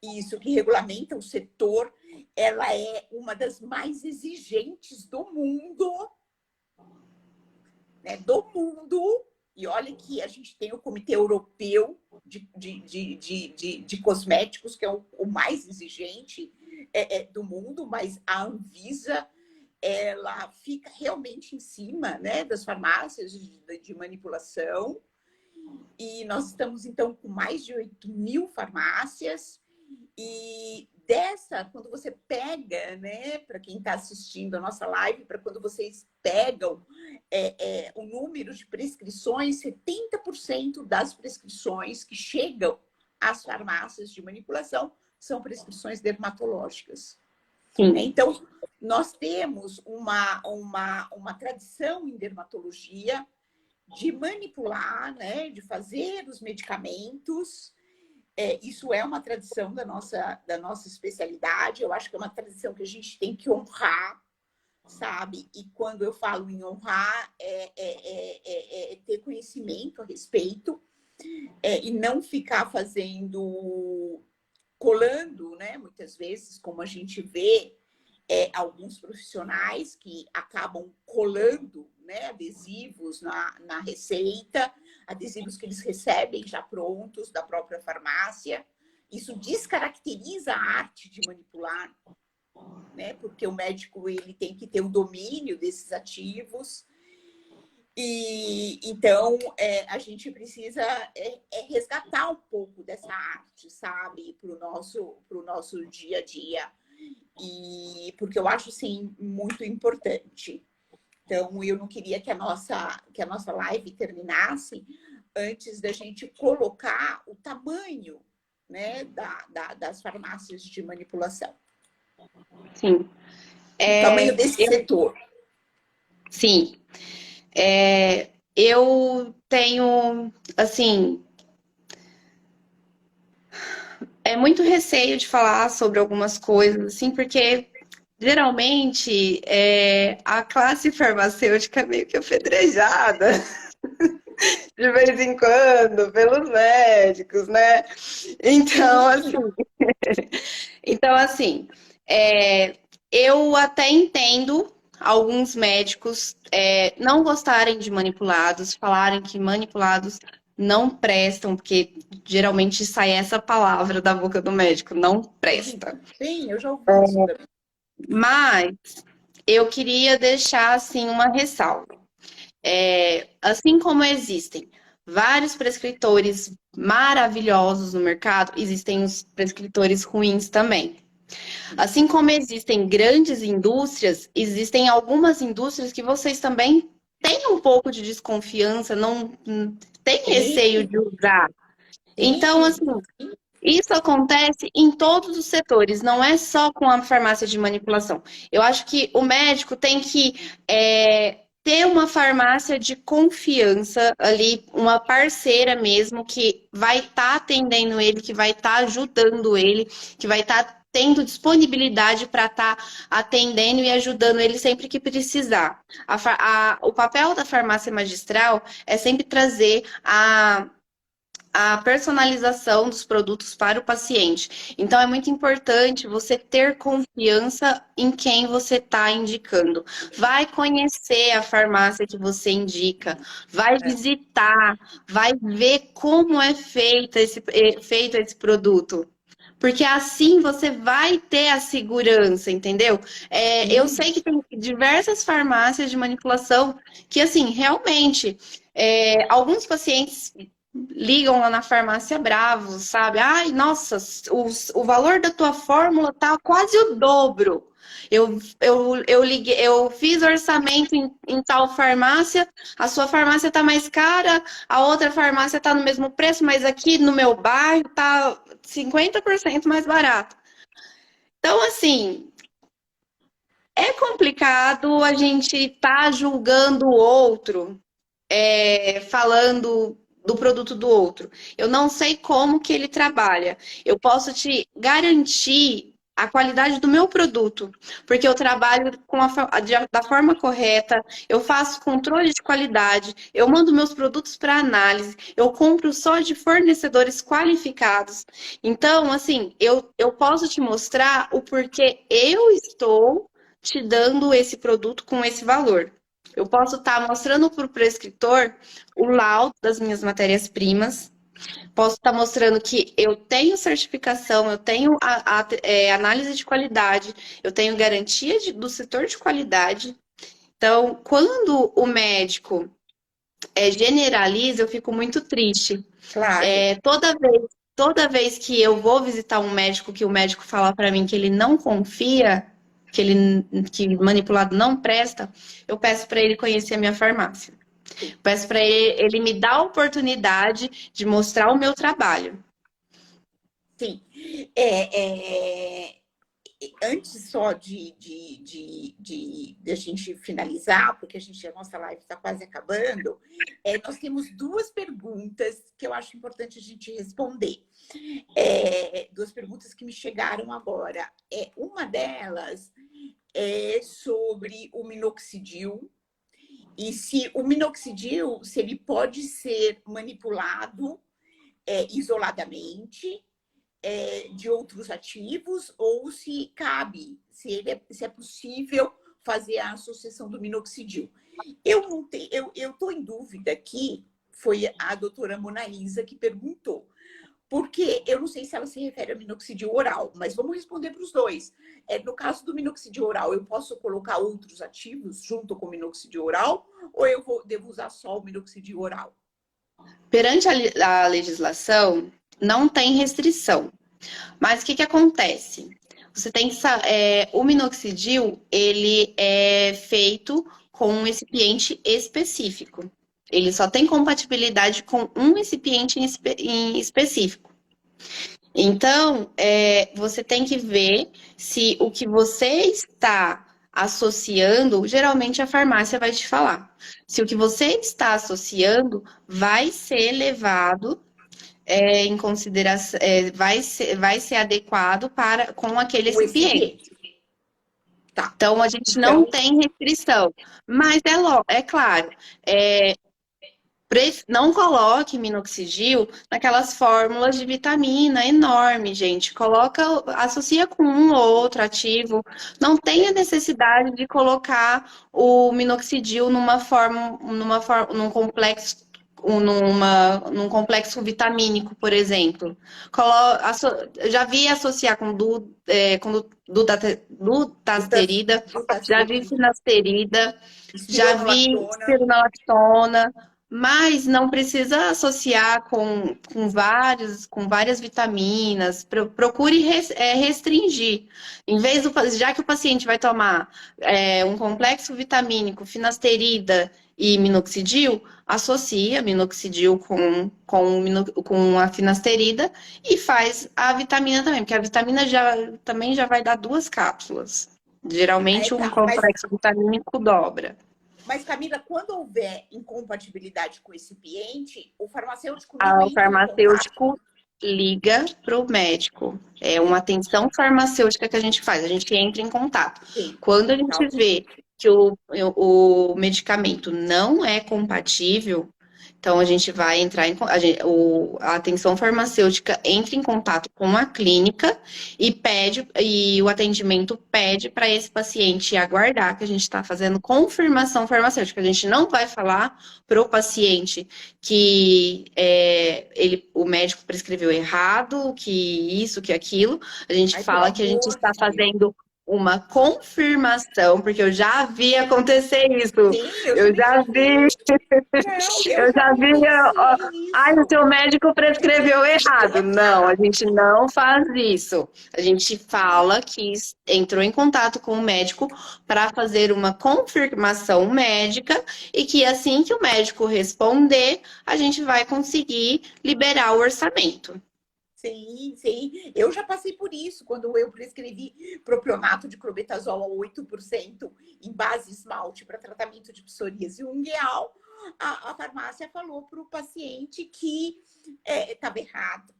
isso, que regulamenta o setor. Ela é uma das mais exigentes do mundo, né? Do mundo. E olha que a gente tem o Comitê Europeu de Cosméticos, que é o mais exigente do mundo, mas a Anvisa ela fica realmente em cima, né, das farmácias de manipulação. E nós estamos, então, com mais de 8.000 farmácias. E quando você pega, né, para quem está assistindo a nossa live, para quando vocês pegam o número de prescrições, 70% das prescrições que chegam às farmácias de manipulação são prescrições dermatológicas. Sim. Então, nós temos uma tradição em dermatologia de manipular, né, de fazer os medicamentos. Isso é uma tradição da nossa especialidade. Eu acho que é uma tradição que a gente tem que honrar, sabe? E quando eu falo em honrar, ter conhecimento a respeito e não ficar colando, né? Muitas vezes, como a gente vê, alguns profissionais que acabam colando, né, adesivos na receita, adesivos que eles recebem já prontos da própria farmácia. Isso descaracteriza a arte de manipular, né, porque o médico ele tem que ter o domínio desses ativos. E então a gente precisa resgatar um pouco dessa arte, sabe, para o nosso dia a dia. E porque eu acho, sim, muito importante. Então, eu não queria que a nossa live terminasse antes da gente colocar o tamanho, né, das farmácias de manipulação. Sim. O tamanho desse setor. Sim. Eu tenho, assim, muito receio de falar sobre algumas coisas, assim, porque geralmente a classe farmacêutica é meio que apedrejada de vez em quando pelos médicos, né? Então, assim, eu até entendo alguns médicos não gostarem de manipulados, falarem que manipulados não prestam, porque geralmente sai essa palavra da boca do médico, não presta. Sim, eu já ouvi isso também. Mas eu queria deixar assim uma ressalva. Assim como existem vários prescritores maravilhosos no mercado, existem os prescritores ruins também. Assim como existem grandes indústrias, existem algumas indústrias que vocês também têm um pouco de desconfiança, não têm receio de usar. Então, assim, isso acontece em todos os setores, não é só com a farmácia de manipulação. Eu acho que o médico tem que ter uma farmácia de confiança ali, uma parceira mesmo, que vai estar atendendo ele, que vai estar ajudando ele, que vai estar tendo disponibilidade para estar atendendo e ajudando ele sempre que precisar. O papel da farmácia magistral é sempre trazer a personalização dos produtos para o paciente. Então, é muito importante você ter confiança em quem você está indicando. Vai conhecer a farmácia que você indica, vai visitar, vai ver como é feito esse produto. Porque assim você vai ter a segurança, entendeu? Eu sei que tem diversas farmácias de manipulação que, assim, realmente, alguns pacientes ligam lá na farmácia bravos, sabe? Ai, nossa, o valor da tua fórmula tá quase o dobro. Eu fiz orçamento em tal farmácia, a sua farmácia tá mais cara, a outra farmácia tá no mesmo preço, mas aqui no meu bairro tá 50% mais barato. Então, assim, é complicado a gente tá julgando o outro, falando do produto do outro. Eu não sei como que ele trabalha. Eu posso te garantir a qualidade do meu produto, porque eu trabalho da forma correta, eu faço controle de qualidade, eu mando meus produtos para análise, eu compro só de fornecedores qualificados. Então, assim, eu posso te mostrar o porquê eu estou te dando esse produto com esse valor. Eu posso estar mostrando para o prescritor o laudo das minhas matérias-primas, posso estar mostrando que eu tenho certificação, eu tenho análise de qualidade, eu tenho garantia do setor de qualidade. Então, quando o médico generaliza, eu fico muito triste. Claro. Toda vez que eu vou visitar um médico, que o médico fala para mim que ele não confia, que manipulado não presta, eu peço para ele conhecer a minha farmácia. Peço para ele me dar a oportunidade de mostrar o meu trabalho. Sim. Antes só de a gente finalizar, porque a nossa live está quase acabando, nós temos duas perguntas que eu acho importante a gente responder. Duas perguntas que me chegaram agora. Uma delas é sobre o minoxidil, e se o minoxidil, se ele pode ser manipulado isoladamente de outros ativos, ou se cabe, se é possível fazer a associação do minoxidil. Eu estou em dúvida aqui, foi a doutora Monaísa que perguntou, porque eu não sei se ela se refere ao minoxidil oral, mas vamos responder para os dois. No caso do minoxidil oral, eu posso colocar outros ativos junto com o minoxidil oral, ou devo usar só o minoxidil oral? Perante a legislação, não tem restrição. Mas o que acontece? Você tem que o minoxidil, ele é feito com um recipiente específico. Ele só tem compatibilidade com um recipiente em específico. Então, você tem que ver se o que você está associando, geralmente a farmácia vai te falar. Se o que você está associando vai ser levado em consideração, vai ser adequado com aquele O recipiente. recipiente. Tá. Então, a gente Então, não tem restrição. Mas é claro, não coloque minoxidil naquelas fórmulas de vitamina enorme, gente. Associa com um ou outro ativo. Não tem a necessidade de colocar o minoxidil num complexo vitamínico, por exemplo. Eu já vi associar com dutasterida, já vi finasterida, já vi espironolactona. Mas não precisa associar com várias vitaminas. Procure restringir. Já que o paciente vai tomar um complexo vitamínico, finasterida e minoxidil, associa minoxidil com a finasterida e faz a vitamina também, porque a vitamina também já vai dar 2 cápsulas. Geralmente um complexo vitamínico dobra. Mas, Camila, quando houver incompatibilidade com o recipiente, o farmacêutico O farmacêutico liga para o médico. É uma atenção farmacêutica que a gente faz, a gente entra em contato. Sim. Quando a gente vê que o medicamento não é compatível, então a gente vai entrar a atenção farmacêutica entra em contato com a clínica e o atendimento pede para esse paciente aguardar, que a gente está fazendo confirmação farmacêutica. A gente não vai falar para o paciente que o médico prescreveu errado, que isso, que aquilo. A gente fala que a gente está fazendo uma confirmação, porque eu já vi acontecer isso. Sim, eu já vi. Eu já vi. O seu médico prescreveu errado. Não, a gente não faz isso. A gente fala que entrou em contato com o médico para fazer uma confirmação médica e que assim que o médico responder, a gente vai conseguir liberar o orçamento. Sim, sim. Eu já passei por isso, quando eu prescrevi propionato de clobetasol a 8% em base esmalte para tratamento de psoríase ungueal, a farmácia falou para o paciente que estava errado.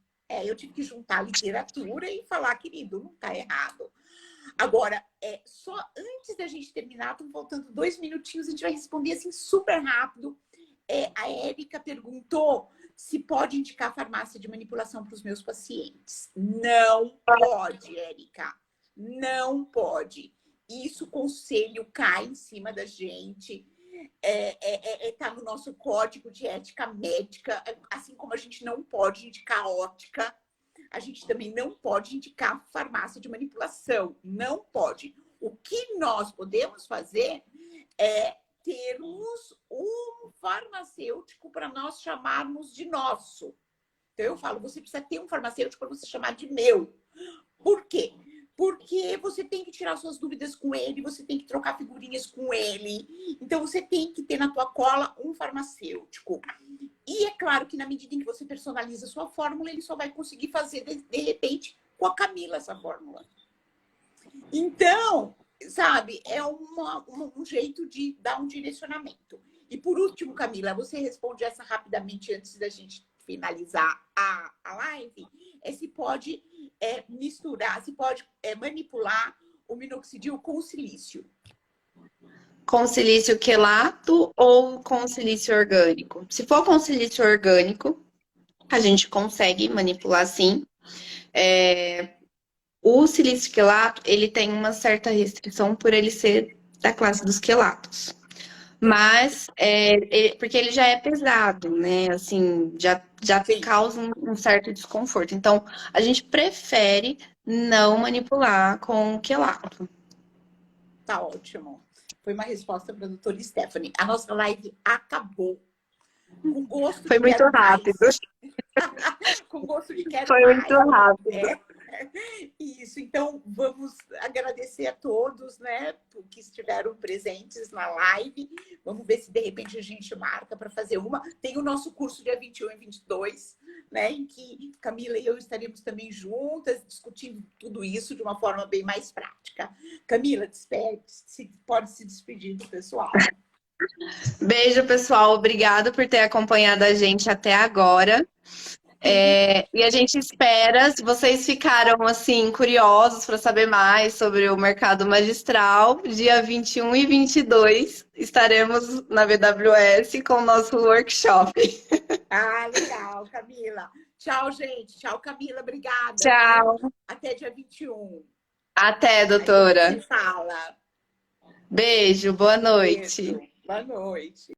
Eu tive que juntar a literatura e falar, querido, não está errado. Agora, só antes da gente terminar, estão faltando 2 minutinhos, a gente vai responder assim super rápido. A Érica perguntou se pode indicar farmácia de manipulação para os meus pacientes. Não pode, Érica. Não pode. Isso, o conselho cai em cima da gente. Tá no nosso código de ética médica. Assim como a gente não pode indicar ótica, a gente também não pode indicar farmácia de manipulação. Não pode. O que nós podemos fazer é termos um farmacêutico para nós chamarmos de nosso. Então, eu falo, você precisa ter um farmacêutico para você chamar de meu. Por quê? Porque você tem que tirar suas dúvidas com ele, você tem que trocar figurinhas com ele. Então, você tem que ter na tua cola um farmacêutico. E é claro que na medida em que você personaliza a sua fórmula, ele só vai conseguir fazer, de repente, com a Camila essa fórmula. Então, sabe, é um jeito de dar um direcionamento. E por último, Camila, você responde essa rapidamente antes da gente finalizar a live. Se pode misturar, se pode manipular o minoxidil com o silício. Com silício quelato ou com silício orgânico? Se for com silício orgânico, a gente consegue manipular sim. O silício quelato, ele tem uma certa restrição por ele ser da classe dos quelatos. Mas, porque ele já é pesado, né? Assim, já causa um certo desconforto. Então, a gente prefere não manipular com quelato. Tá ótimo. Foi uma resposta para a doutora Stephanie. A nossa live acabou. Com gosto Foi muito rápido. Com gosto de quero Foi mais. muito rápido. Isso, então vamos agradecer a todos, né, que estiveram presentes na live. Vamos ver se de repente a gente marca para fazer uma. Tem o nosso curso dia 21 e 22, né, em que Camila e eu estaremos também juntas, discutindo tudo isso de uma forma bem mais prática. Camila, pode se despedir do pessoal. Beijo, pessoal. Obrigada por ter acompanhado a gente até agora. E a gente espera, se vocês ficaram assim curiosos para saber mais sobre o mercado magistral, dia 21 e 22 estaremos na BWS com o nosso workshop. Ah, legal, Camila. Tchau, gente. Tchau, Camila. Obrigada. Tchau. Até dia 21. Até, A doutora. gente se fala. Beijo, boa noite. Beijo. Boa noite.